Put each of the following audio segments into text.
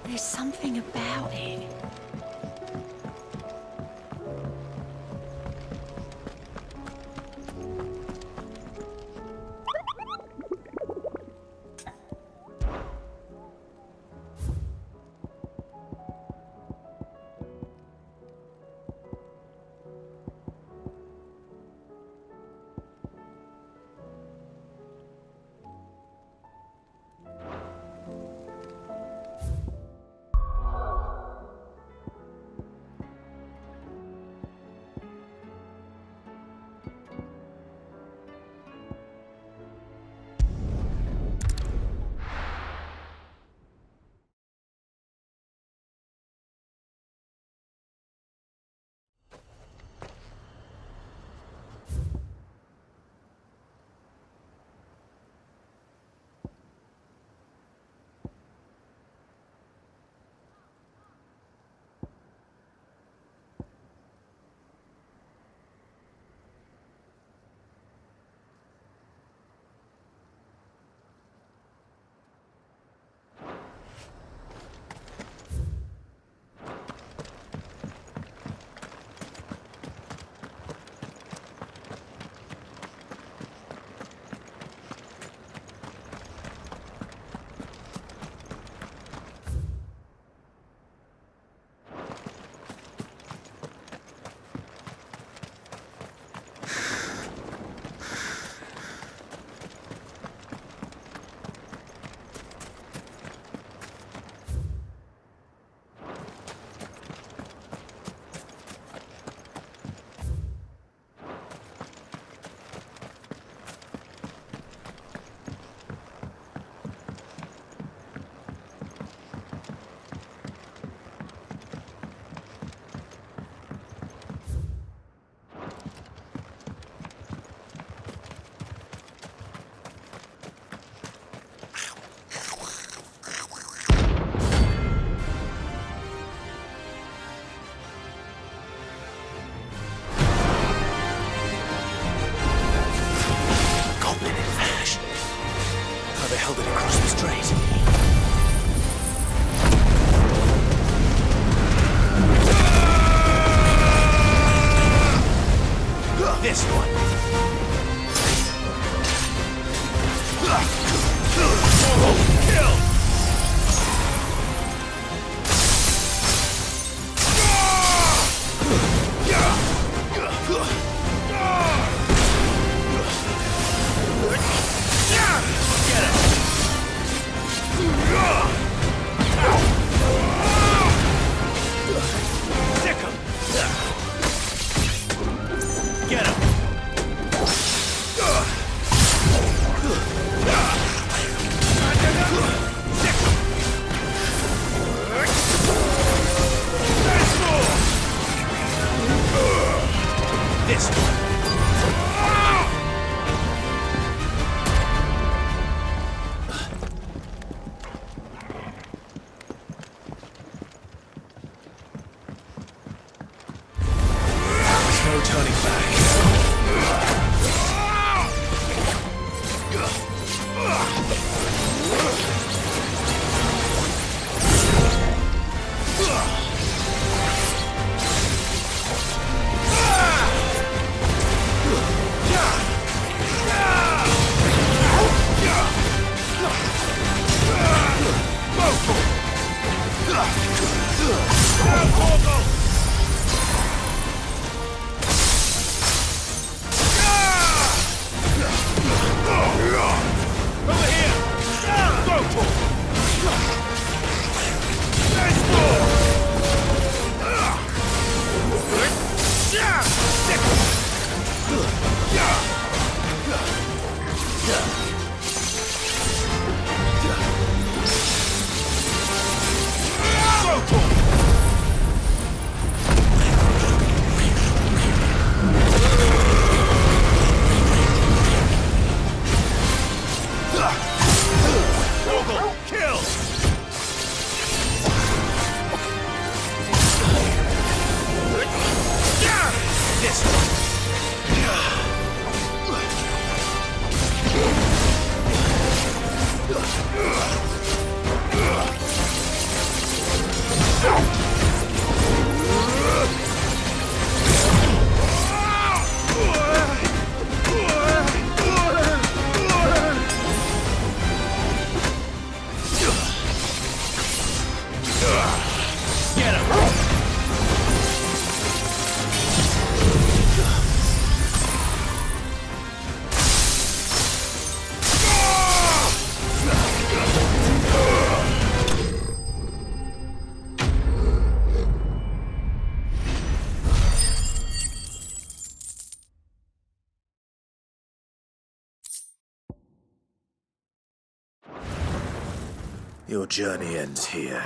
There's something about it. Your journey ends here.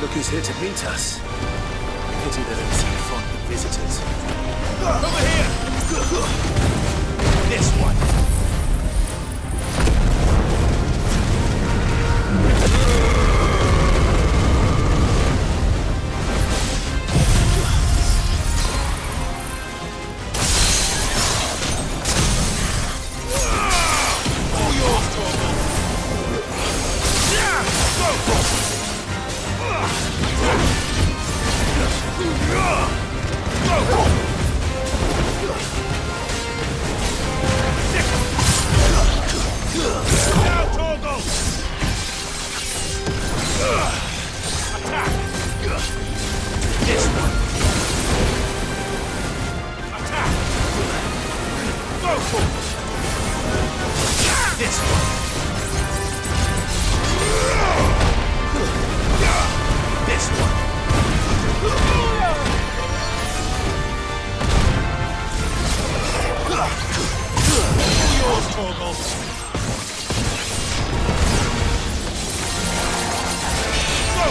Look who's here to meet us. Pity they don't seem fond of visitors. Over here! This one! All yours, Torgal! Yeah! Go! Now, Torgal! Attack! This one! Attack! Go for it! This one! This one! Yours, Torgal! Go!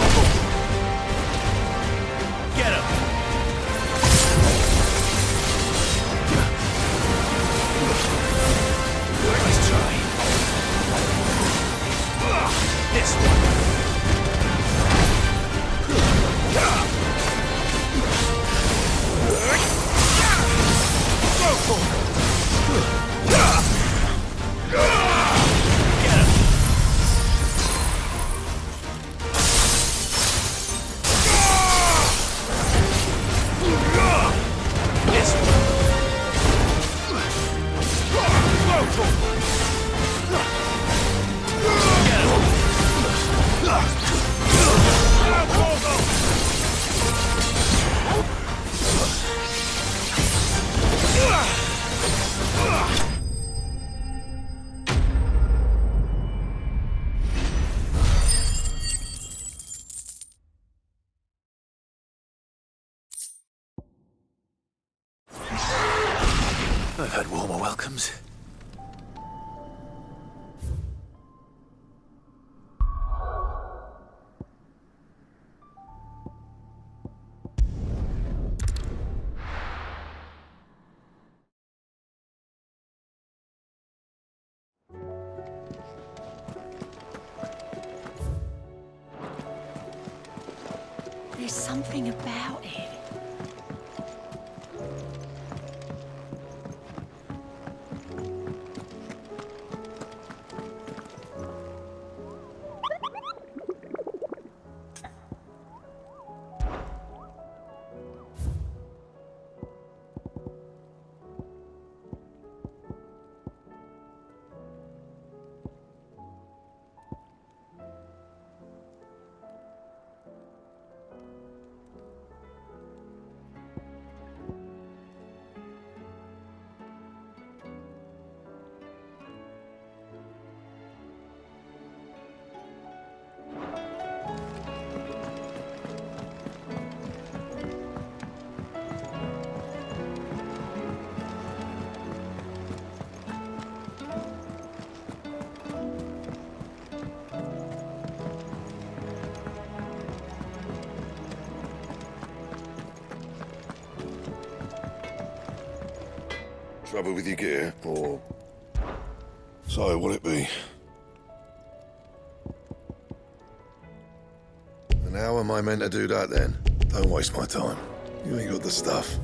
Get him! Nice try. This one! Go for it! Get him! This one! Go for it! Get him! Now, Torgal! I've had warmer welcomes. There's something about it. Trouble with your gear, or... So, what'll it be? And how am I meant to do that then? Don't waste my time. You ain't got the stuff.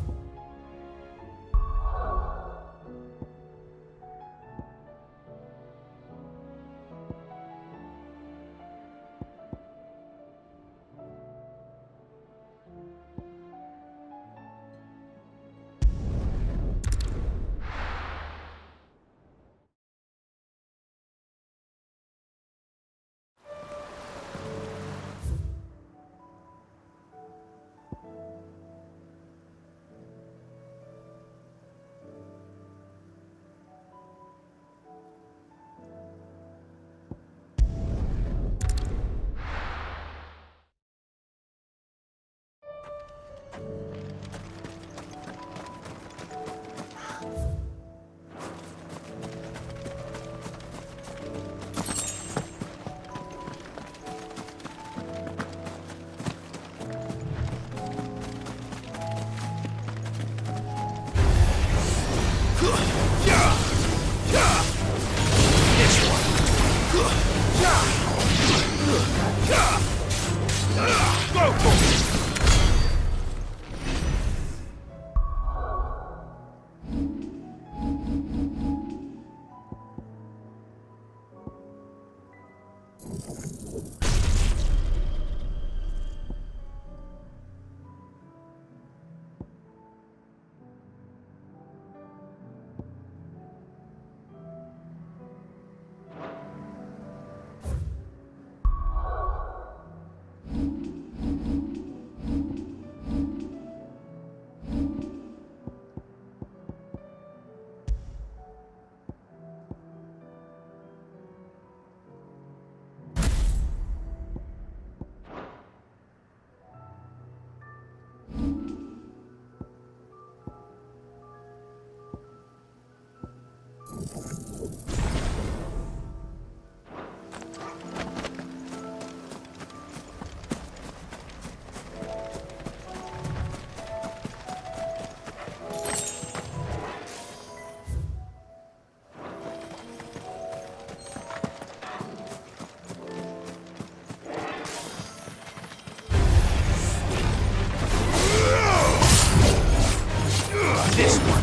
This one.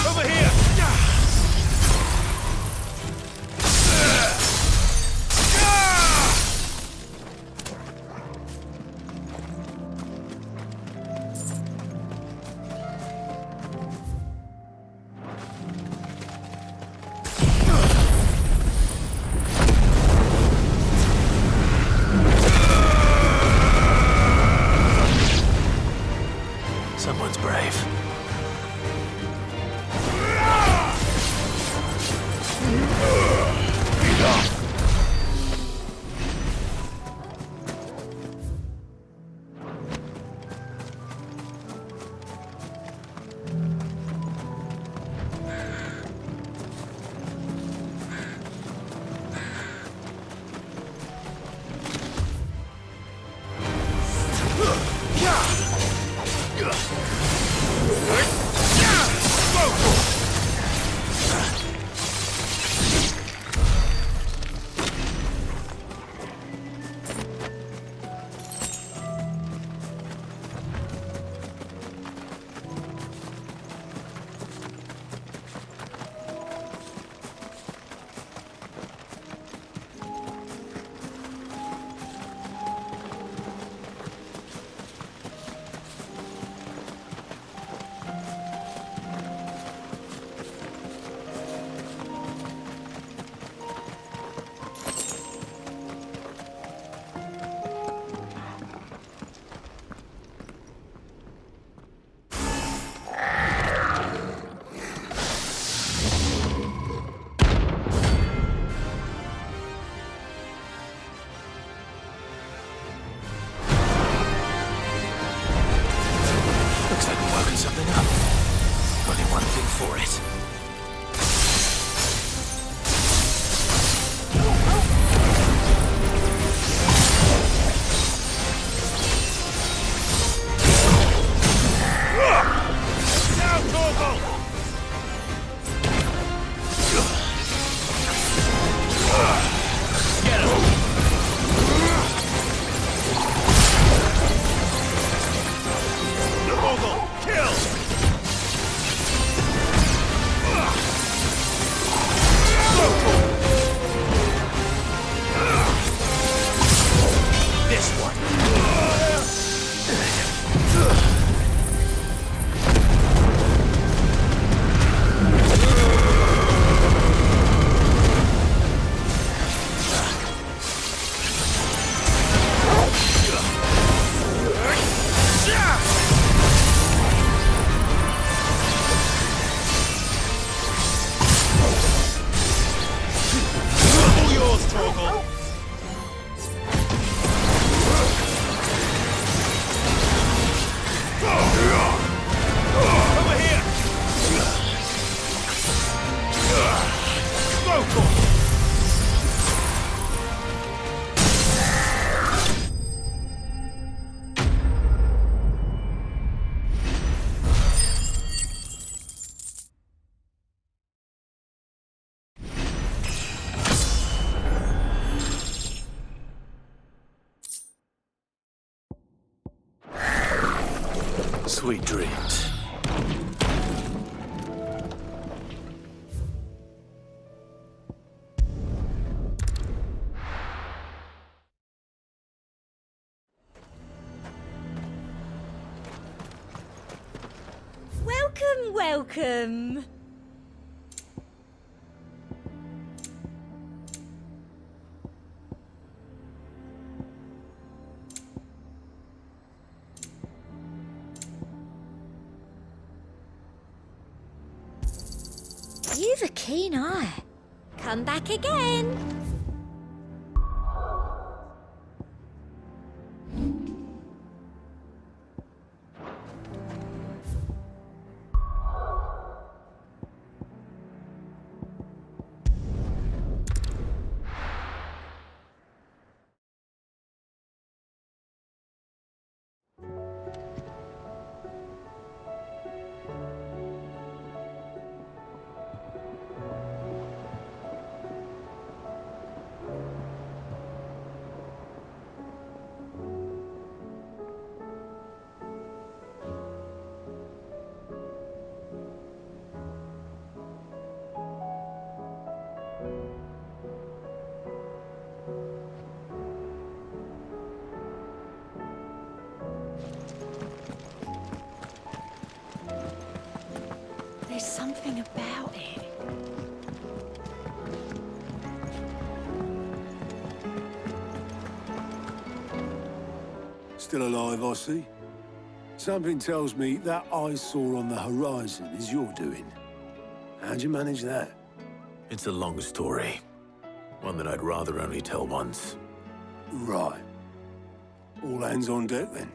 Over here. Someone's brave. Something up. Only one thing for it. Now, Sweet dreams. Welcome, welcome. You've a keen eye. Come back again. There's something about it. Still alive, I see. Something tells me that I saw on the horizon is your doing. How'd you manage that? It's a long story. One that I'd rather only tell once. Right. All hands on deck, then.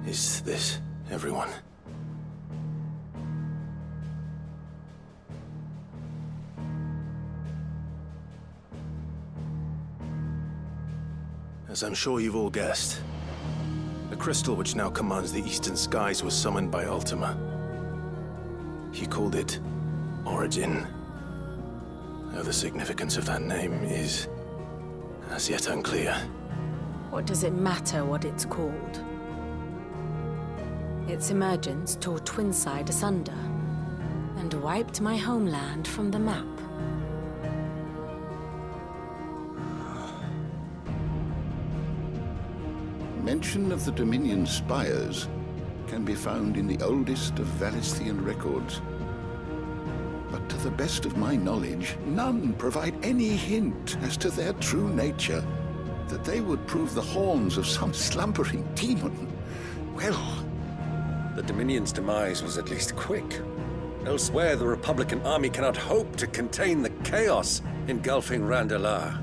Is this everyone? As I'm sure you've all guessed, the crystal which now commands the eastern skies was summoned by Ultima. He called it Origin. Though the significance of that name is as yet unclear. What does it matter what it's called? Its emergence tore Twinside asunder and wiped my homeland from the map. Mention of the Dominion spires can be found in the oldest of Valisthian records. But to the best of my knowledge, none provide any hint as to their true nature. That they would prove the horns of some slumbering demon. Well, the Dominion's demise was at least quick. Elsewhere, the Republican army cannot hope to contain the chaos engulfing Randalar.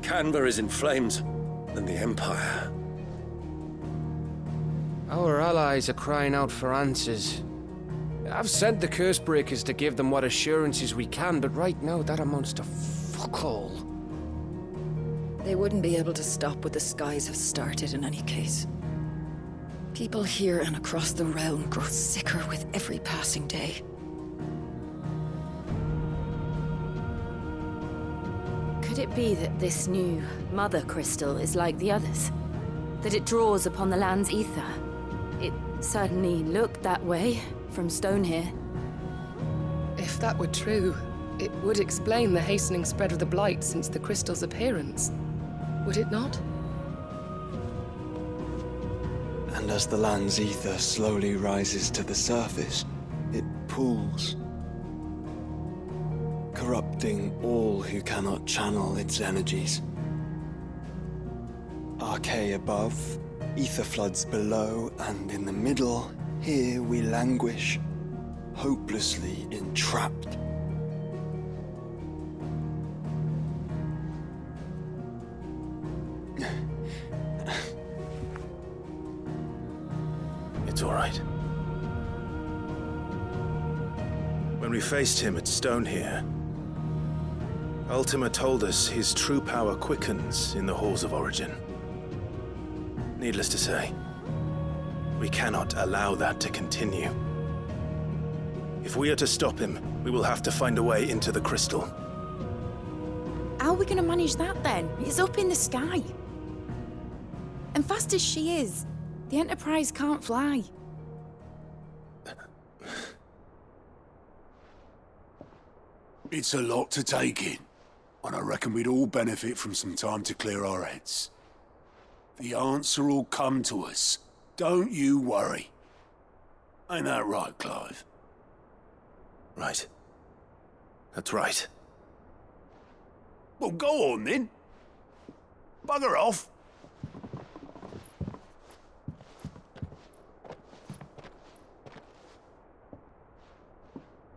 Canva is in flames, and the Empire. Our allies are crying out for answers. I've sent the Cursebreakers to give them what assurances we can, but right now that amounts to fuck all. They wouldn't be able to stop what the skies have started in any case. People here and across the realm grow sicker with every passing day. Could it be that this new Mother Crystal is like the others? that it draws upon the land's ether. It certainly looked that way from stone here. If that were true, it would explain the hastening spread of the Blight since the crystal's appearance. Would it not? And as the land's ether slowly rises to the surface, it pools, corrupting all who cannot channel its energies. Archay above, ether floods below, and in the middle, here we languish, hopelessly entrapped. It's all right. When we faced him at Stone here, Ultima told us his true power quickens in the Halls of Origin. Needless to say, we cannot allow that to continue. If we are to stop him, we will have to find a way into the crystal. How are we gonna manage that then? It's up in the sky. And fast as she is, the Enterprise can't fly. It's a lot to take in, and I reckon we'd all benefit from some time to clear our heads. The answer will come to us. Don't you worry. Ain't that right, Clive? Right. That's right. Well, go on then. Bugger off.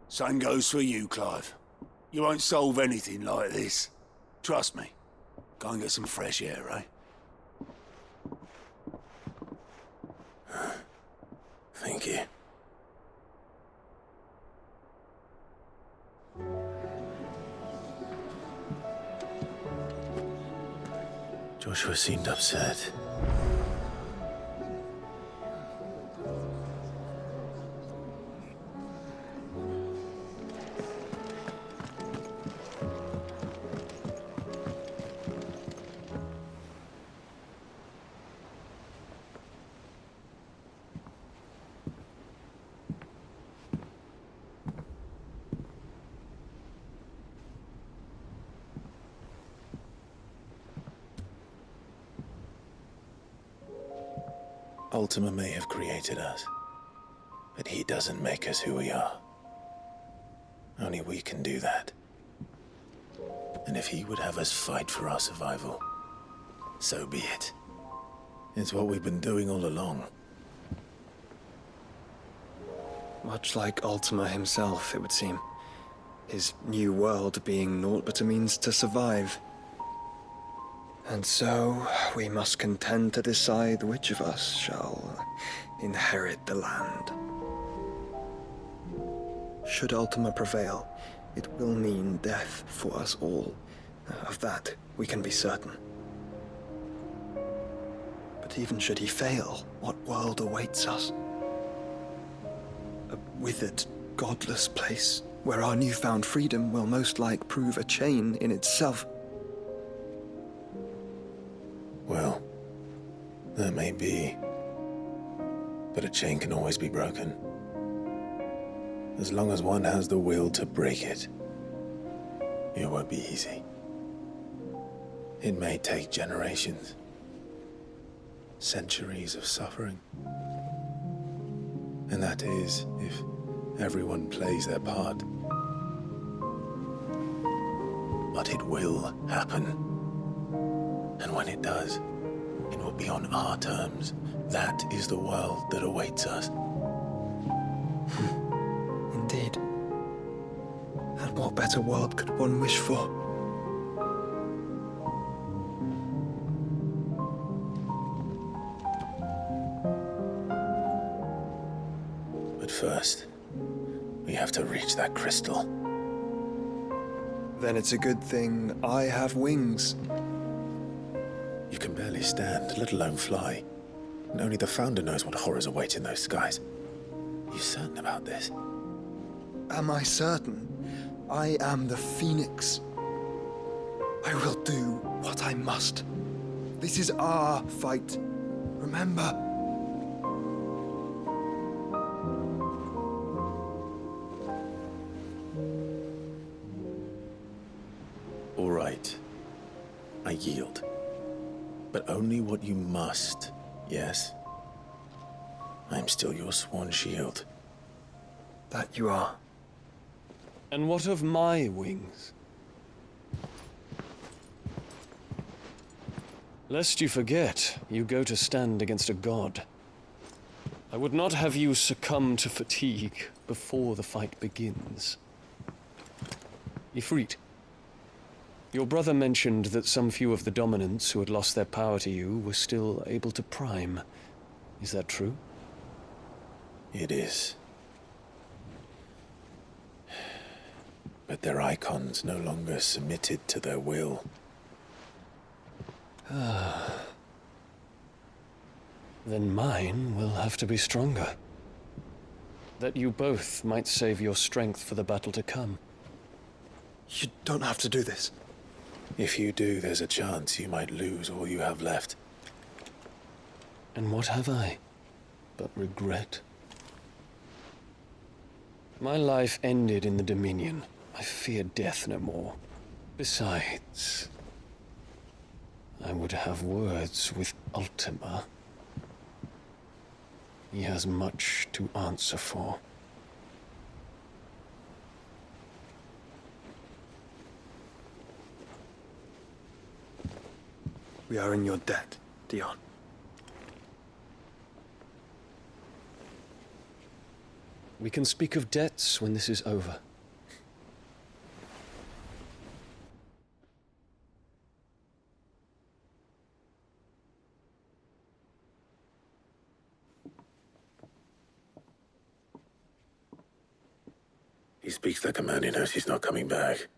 Same goes for you, Clive. You won't solve anything like this. Trust me. Go and get some fresh air, eh? Thank you. Joshua seemed upset. Ultima may have created us, but he doesn't make us who we are. Only we can do that. And if he would have us fight for our survival, so be it. It's what we've been doing all along. Much like Ultima himself, it would seem. His new world being naught but a means to survive. And so, we must contend to decide which of us shall inherit the land. Should Ultima prevail, it will mean death for us all. Of that, we can be certain. But even should he fail, what world awaits us? A withered, godless place, where our newfound freedom will most like prove a chain in itself. Well, that may be. But a chain can always be broken. As long as one has the will to break it. It won't be easy. It may take generations. Centuries of suffering. And that is, if everyone plays their part. But it will happen. And when it does, it will be on our terms. That is the world that awaits us. Indeed. And what better world could one wish for? But first, we have to reach that crystal. Then it's a good thing I have wings. You can barely stand, let alone fly. And only the Founder knows what horrors await in those skies. Are you certain about this? Am I certain? I am the Phoenix. I will do what I must. This is our fight. Remember. All right. I yield. But only what you must, yes? I'm still your sworn shield. That you are. And what of my wings? Lest you forget, you go to stand against a god. I would not have you succumb to fatigue before the fight begins. Ifrit, your brother mentioned that some few of the dominants who had lost their power to you were still able to prime. Is that true? It is. But their icons no longer submitted to their will. Then mine will have to be stronger. That you both might save your strength for the battle to come. You don't have to do this. If you do, there's a chance you might lose all you have left. And what have I but regret? My life ended in the Dominion. I fear death no more. Besides, I would have words with Ultima. He has much to answer for. We are in your debt, Dion. We can speak of debts when this is over. He speaks like a man who knows he's not coming back.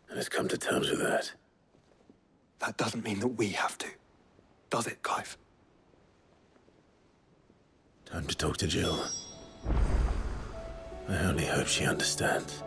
And has come to terms with that. That doesn't mean that we have to. Does it, Clive? Time to talk to Jill. I only hope she understands.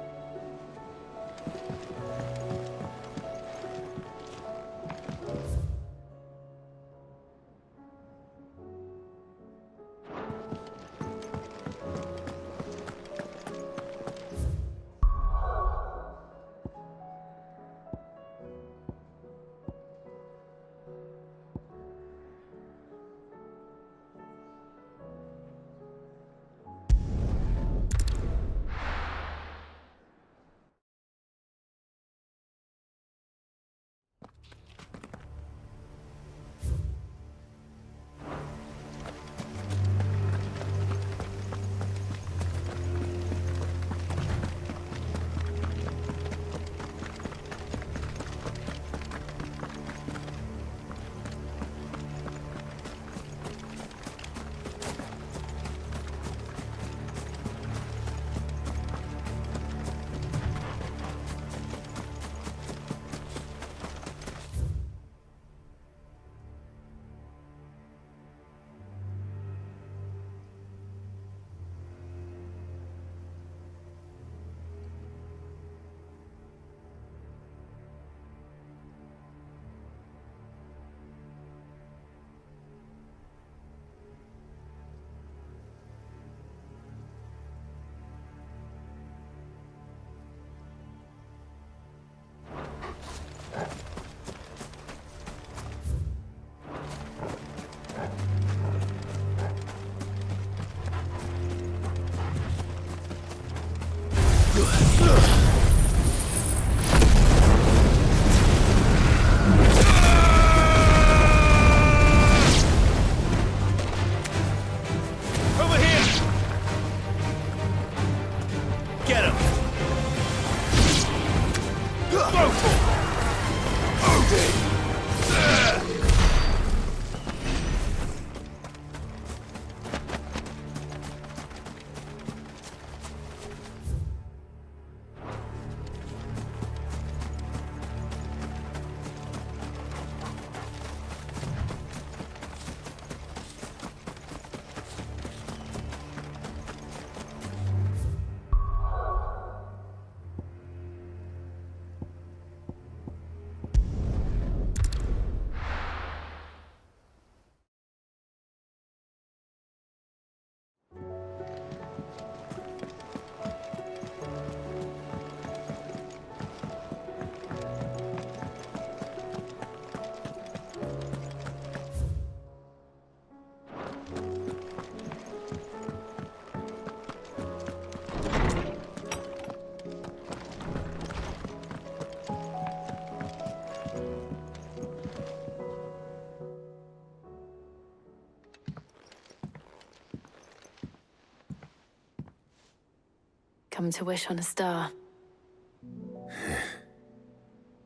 come to wish on a star.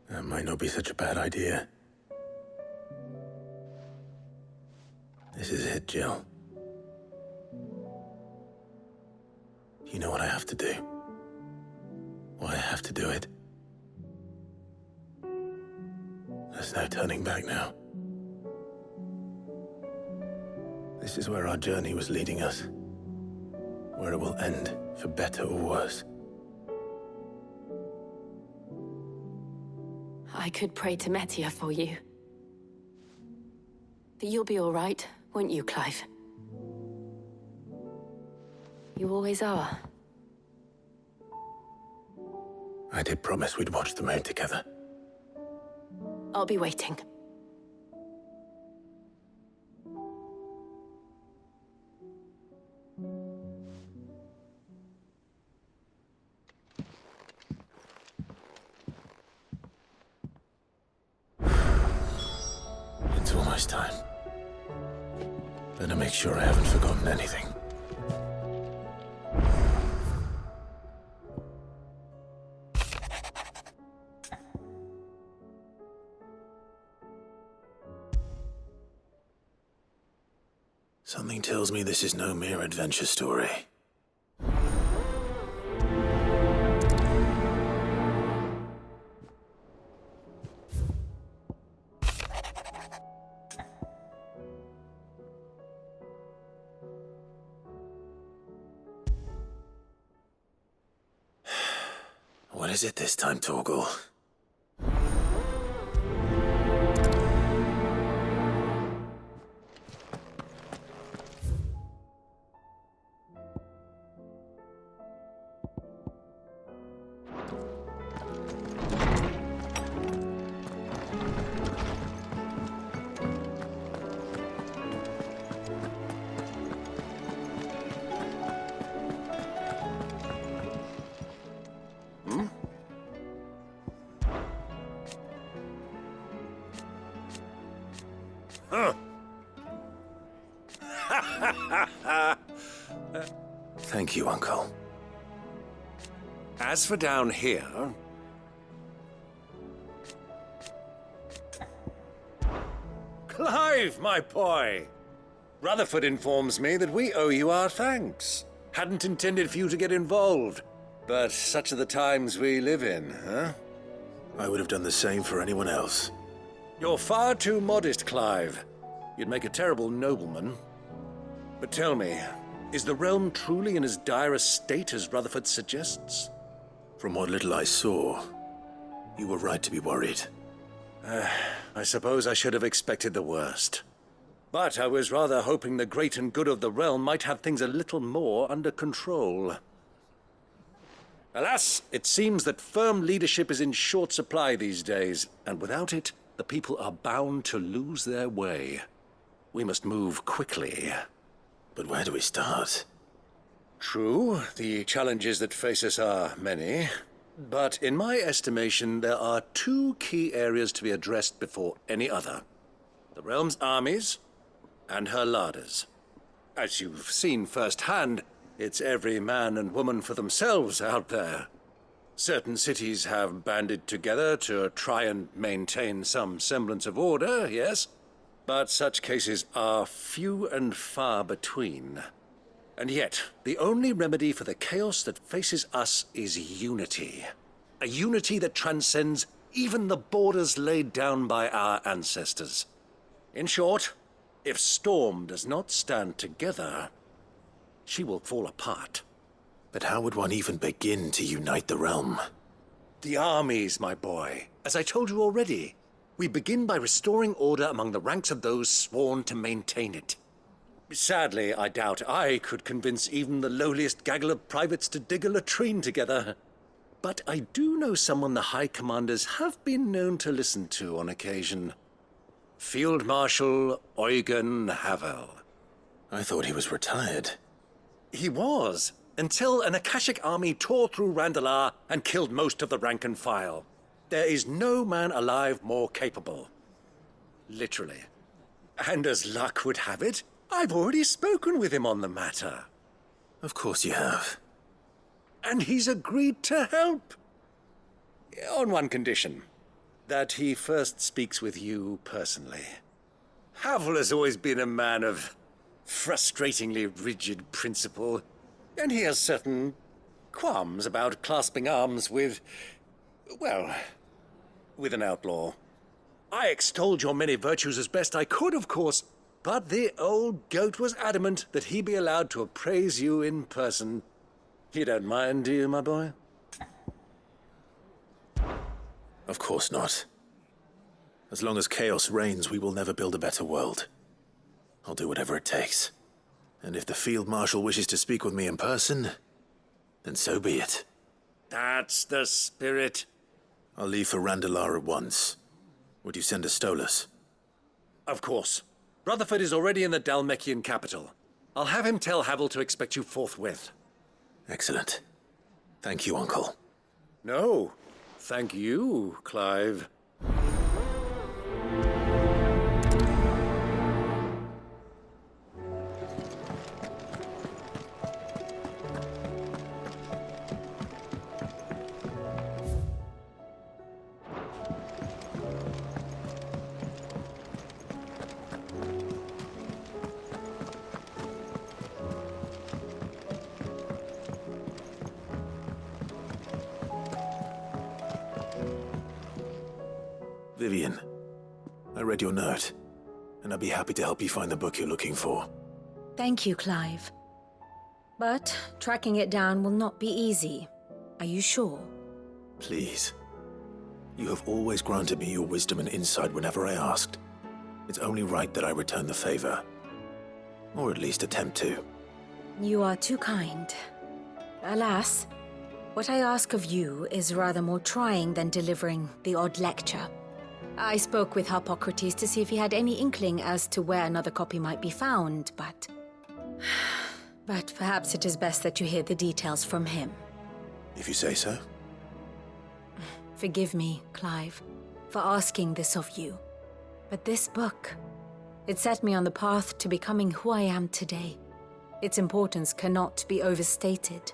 That might not be such a bad idea. This is it, Jill. You know what I have to do. Why I have to do it. There's no turning back now. This is where our journey was leading us. Where it will end, for better or worse. I could pray to Metia for you. But you'll be all right, won't you, Clive? You always are. I did promise we'd watch the moon together. I'll be waiting. It's almost time. Better make sure I haven't forgotten anything. Something tells me this is no mere adventure story. What is it this time, Torgal? Thank you, Uncle. As for down here... Clive, my boy! Rutherford informs me that we owe you our thanks. Hadn't intended for you to get involved, but such are the times we live in, huh? I would have done the same for anyone else. You're far too modest, Clive. You'd make a terrible nobleman. But tell me, is the realm truly in as dire a state as Rutherford suggests? From what little I saw, you were right to be worried. I suppose I should have expected the worst. But I was rather hoping the great and good of the realm might have things a little more under control. Alas, it seems that firm leadership is in short supply these days, and without it, the people are bound to lose their way. We must move quickly. But where do we start? True, the challenges that face us are many. But in my estimation, there are two key areas to be addressed before any other. The realm's armies and her larders. As you've seen firsthand, it's every man and woman for themselves out there. Certain cities have banded together to try and maintain some semblance of order, yes? But such cases are few and far between. And yet, the only remedy for the chaos that faces us is unity. A unity that transcends even the borders laid down by our ancestors. In short, if Storm does not stand together, she will fall apart. But how would one even begin to unite the realm? The armies, my boy. As I told you already, we begin by restoring order among the ranks of those sworn to maintain it. Sadly, I doubt I could convince even the lowliest gaggle of privates to dig a latrine together. But I do know someone the High Commanders have been known to listen to on occasion. Field Marshal Eugen Havel. I thought he was retired. He was, until an Akashic army tore through Randalar and killed most of the rank and file. There is no man alive more capable. Literally. And as luck would have it, I've already spoken with him on the matter. Of course you have. And he's agreed to help. On one condition. That he first speaks with you personally. Havel has always been a man of frustratingly rigid principle, and he has certain qualms about clasping arms with, well, with an outlaw. I extolled your many virtues as best I could, of course, but the old goat was adamant that he be allowed to appraise you in person. You don't mind, do you, my boy? Of course not. As long as chaos reigns, we will never build a better world. I'll do whatever it takes. And if the Field Marshal wishes to speak with me in person, then so be it. That's the spirit. I'll leave for Randalar at once. Would you send a Stolas? Of course. Rutherford is already in the Dalmekian capital. I'll have him tell Havel to expect you forthwith. Excellent. Thank you, Uncle. No, thank you, Clive. Vivian, I read your note, and I'd be happy to help you find the book you're looking for. Thank you, Clive. But tracking it down will not be easy. Are you sure? Please. You have always granted me your wisdom and insight whenever I asked. It's only right that I return the favor. Or at least attempt to. You are too kind. Alas, what I ask of you is rather more trying than delivering the odd lecture. I spoke with Harpocrates to see if he had any inkling as to where another copy might be found, but... But perhaps it is best that you hear the details from him. If you say so. Forgive me, Clive, for asking this of you. But this book, it set me on the path to becoming who I am today. Its importance cannot be overstated.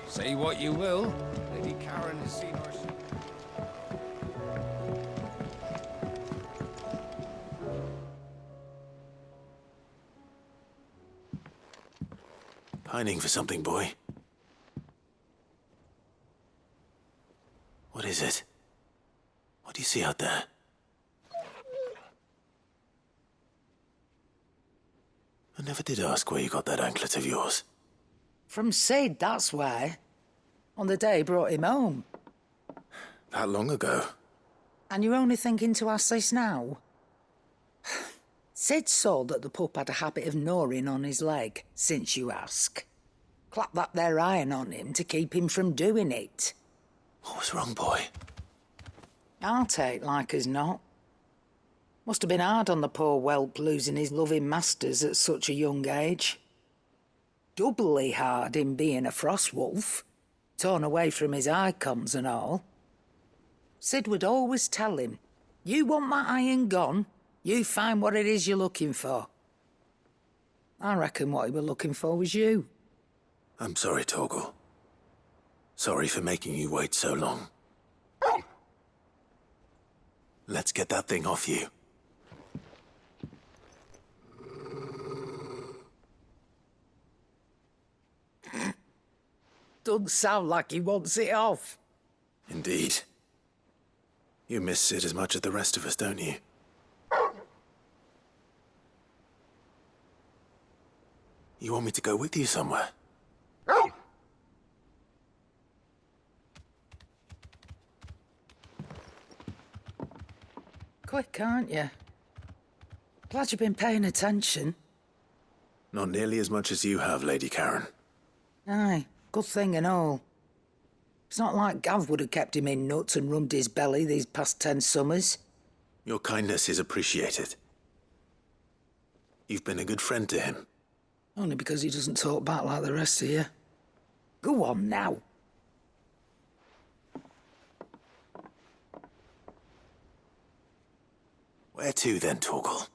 Say what you will, Lady Karen has seen her... Pining for something, boy. What is it? What do you see out there? I never did ask where you got that anklet of yours. From Sid, that's why. On the day he brought him home. That long ago? And you're only thinking to ask this now? Sid saw that the pup had a habit of gnawing on his leg, since you ask. Clap that there iron on him to keep him from doing it. What was wrong, boy? I'll take like as not. Must have been hard on the poor whelp losing his loving masters at such a young age. Doubly hard in being a frost wolf, torn away from his icons and all. Sid would always tell him, you want that iron gone, you find what it is you're looking for. I reckon what he were looking for was you. I'm sorry, Torgal. Sorry for making you wait so long. Let's get that thing off you. Doesn't sound like he wants it off. Indeed. You miss Sid as much as the rest of us, don't you? You want me to go with you somewhere? quick, aren't you? Glad you've been paying attention. Not nearly as much as you have, Lady Karen. Aye, good thing and all. It's not like Gav would have kept him in nuts and rubbed his belly these past 10 summers. Your kindness is appreciated. You've been a good friend to him. Only because he doesn't talk back like the rest of you. Go on now. Where to then, Torgal?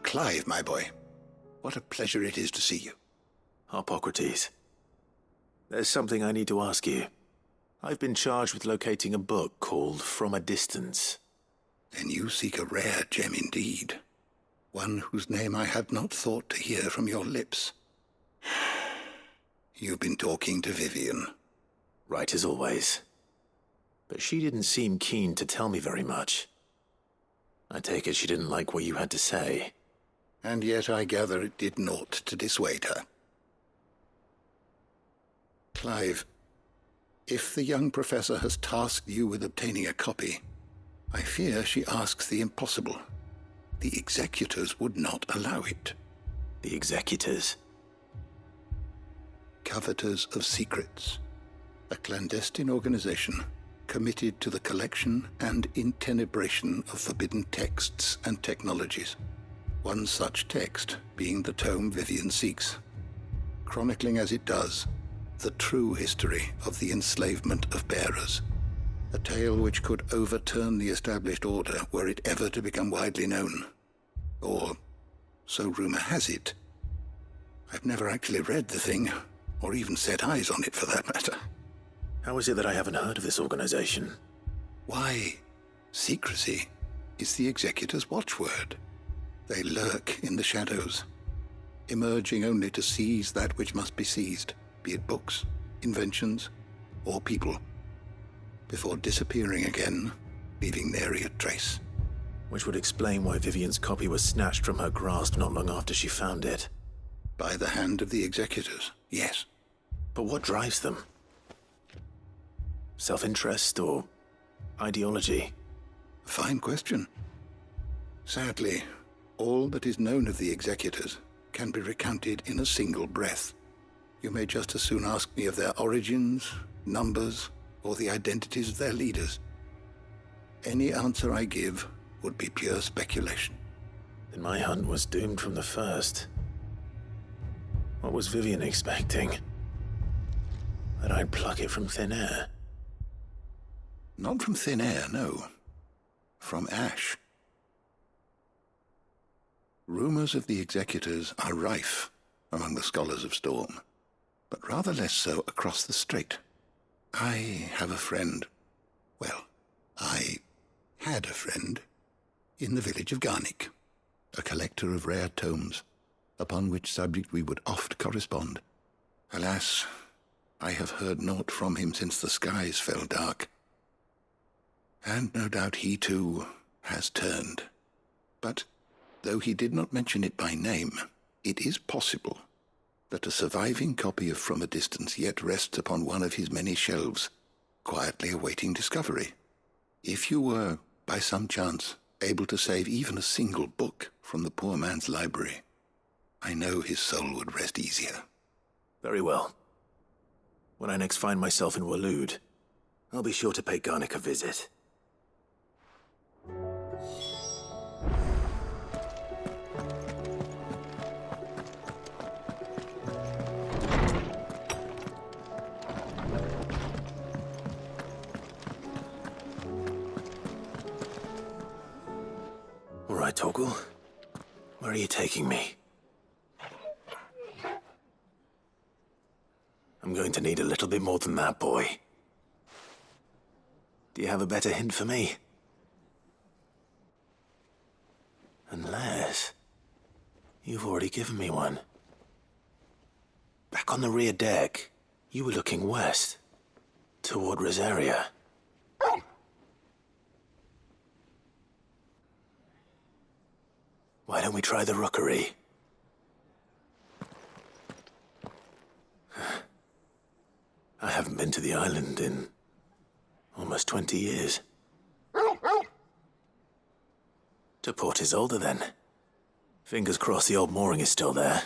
Clive, my boy. What a pleasure it is to see you. Hippocrates. There's something I need to ask you. I've been charged with locating a book called From a Distance. Then you seek a rare gem indeed. One whose name I had not thought to hear from your lips. You've been talking to Vivian. Right as always. But she didn't seem keen to tell me very much. I take it she didn't like what you had to say. And yet I gather it did naught to dissuade her. Clive, if the young professor has tasked you with obtaining a copy, I fear she asks the impossible. The executors would not allow it. The executors? Coveters of Secrets. A clandestine organization committed to the collection and intenebration of forbidden texts and technologies. One such text being the tome Vivian seeks, chronicling as it does the true history of the enslavement of bearers, a tale which could overturn the established order were it ever to become widely known. Or, so rumor has it. I've never actually read the thing, or even set eyes on it for that matter. How is it that I haven't heard of this organization? Why, secrecy is the executor's watchword. They lurk in the shadows, emerging only to seize that which must be seized, be it books, inventions, or people, before disappearing again, leaving nary a trace. Which would explain why Vivian's copy was snatched from her grasp not long after she found it. By the hand of the executors, yes. But what drives them? Self-interest or ideology? A fine question. Sadly, all that is known of the executors can be recounted in a single breath. You may just as soon ask me of their origins, numbers, or the identities of their leaders. Any answer I give would be pure speculation. Then my hunt was doomed from the first. What was Vivian expecting? That I'd pluck it from thin air? Not from thin air, no. From ash. Rumors of the executors are rife among the scholars of Storm, but rather less so across the strait. I have a friend. Well, I had a friend in the village of Garnick, a collector of rare tomes, upon which subject we would oft correspond. Alas, I have heard naught from him since the skies fell dark. And no doubt he, too, has turned. But, though he did not mention it by name, it is possible that a surviving copy of From a Distance yet rests upon one of his many shelves, quietly awaiting discovery. If you were, by some chance, able to save even a single book from the poor man's library, I know his soul would rest easier. Very well. When I next find myself in Waloed, I'll be sure to pay Garnick a visit. All right, Torgal. Where are you taking me? I'm going to need a little bit more than that, boy. Do you have a better hint for me? Unless... you've already given me one. Back on the rear deck, you were looking west, toward Rosaria. Why don't we try the rookery? I haven't been to the island in almost 20 years. To Port Isolde, then. Fingers crossed the old mooring is still there.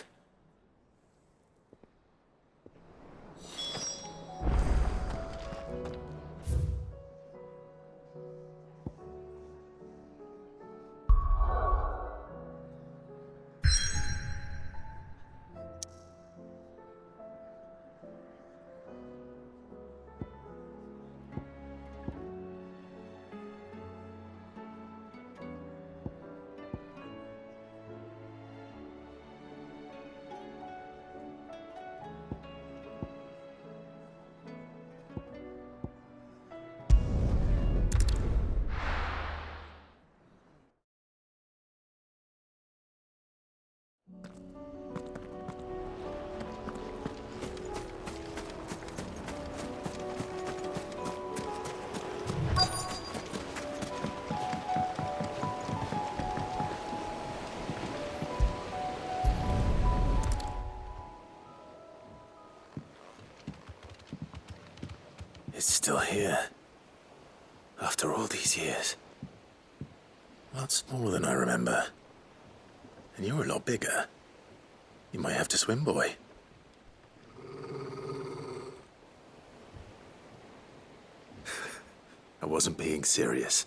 It's still here. After all these years. A lot smaller than I remember. And you're a lot bigger. You might have to swim, boy. I wasn't being serious.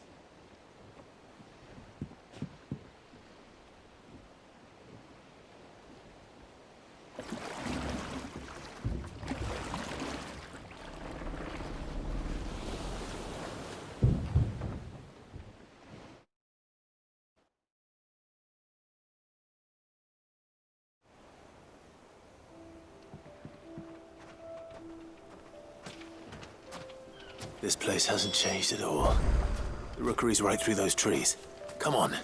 This place hasn't changed at all. The rookery's right through those trees. Come on.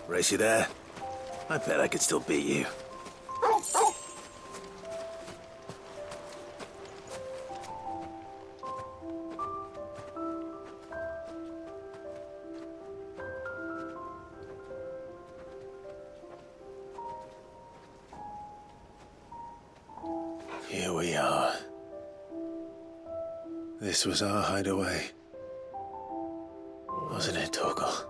Race you there? I bet I could still beat you. Here we are. This was our hideaway. Wasn't it, Torgal?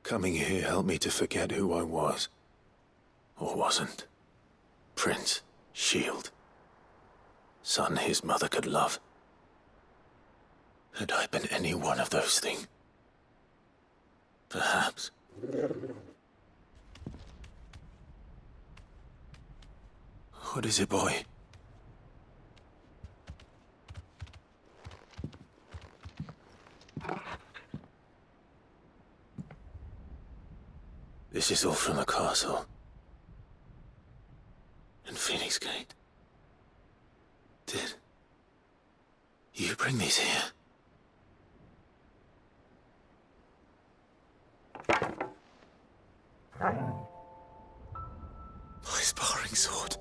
Coming here helped me to forget who I was. Or wasn't. Prince, shield. Son his mother could love. Had I been any one of those things? Perhaps. What is it, boy? This is all from the castle. And Phoenix Gate. Did you bring these here? My sparring sword.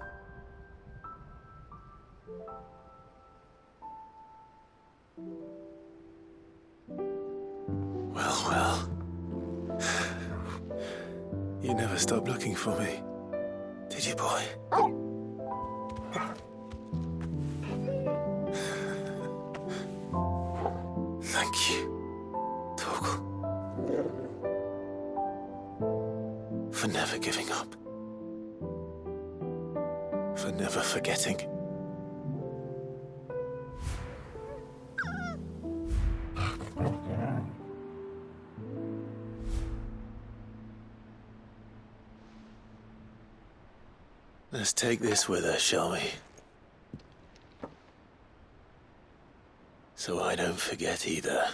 Well, well. You never stopped looking for me, did you, boy? Thank you, Torgal. For never giving up. For never forgetting. Let's take this with us, shall we? So I don't forget either.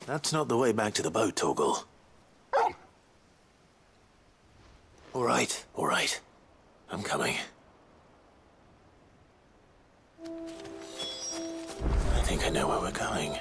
That's not the way back to the boat, Torgal. All right. I'm coming. I think I know where we're going.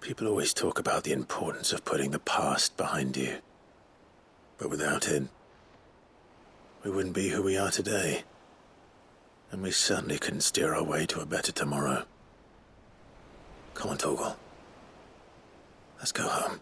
People always talk about the importance of putting the past behind you. But without it, we wouldn't be who we are today. And we certainly couldn't steer our way to a better tomorrow. Come on, Torgal. Let's go home.